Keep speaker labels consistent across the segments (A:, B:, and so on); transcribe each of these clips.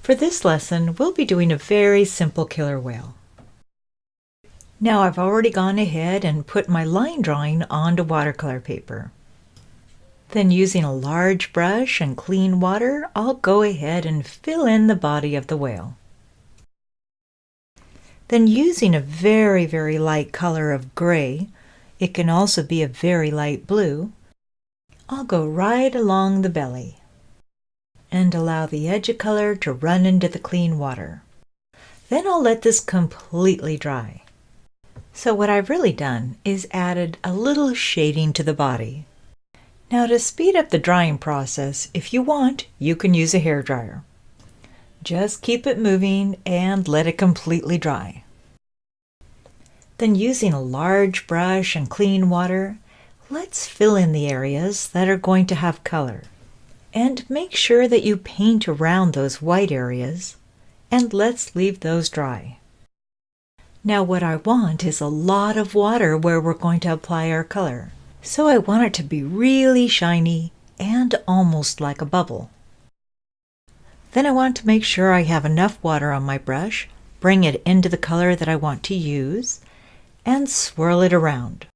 A: For this lesson, we'll be doing a very simple killer whale. Now I've already gone ahead and put my line drawing onto watercolor paper. Then using a large brush and clean water, I'll go ahead and fill in the body of the whale. Then using a very, very light color of gray, it can also be a very light blue, I'll go right along the belly and allow the edge of color to run into the clean water. Then I'll let this completely dry. So what I've really done is added a little shading to the body. Now to speed up the drying process, if you want, you can use a hairdryer. Just keep it moving and let it completely dry. Then using a large brush and clean water, let's fill in the areas that are going to have color. And make sure that you paint around those white areas, and let's leave those dry. Now what I want is a lot of water where we're going to apply our color. So I want it to be really shiny and almost like a bubble. Then I want to make sure I have enough water on my brush, bring it into the color that I want to use, and swirl it around.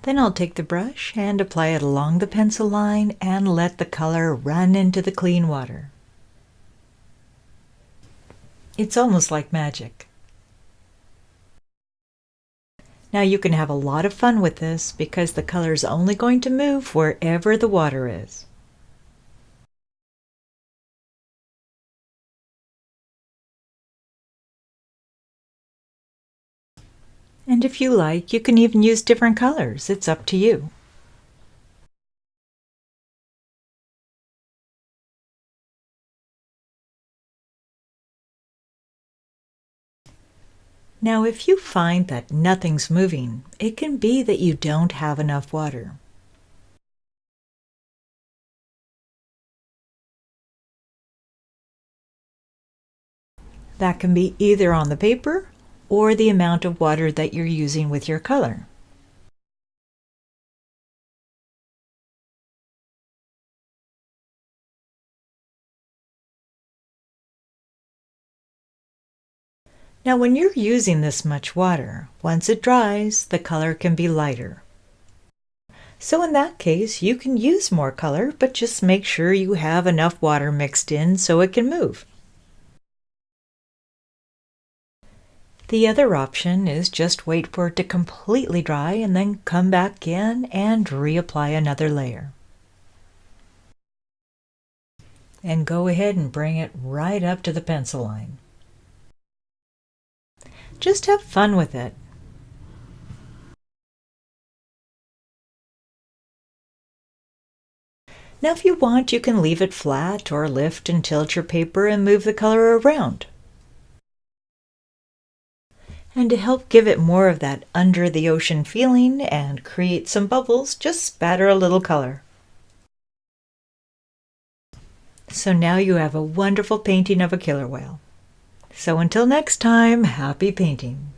A: Then I'll take the brush and apply it along the pencil line and let the color run into the clean water. It's almost like magic. Now you can have a lot of fun with this because the color is only going to move wherever the water is. And if you like, you can even use different colors. It's up to you. Now, if you find that nothing's moving, it can be that you don't have enough water. That can be either on the paper or the amount of water that you're using with your color. Now when you're using this much water, once it dries, the color can be lighter. So in that case, you can use more color, but just make sure you have enough water mixed in so it can move. The other option is just wait for it to completely dry and then come back in and reapply another layer. And go ahead and bring it right up to the pencil line. Just have fun with it. Now if you want, you can leave it flat or lift and tilt your paper and move the color around. And to help give it more of that under the ocean feeling and create some bubbles, just spatter a little color. So now you have a wonderful painting of a killer whale. So until next time, happy painting!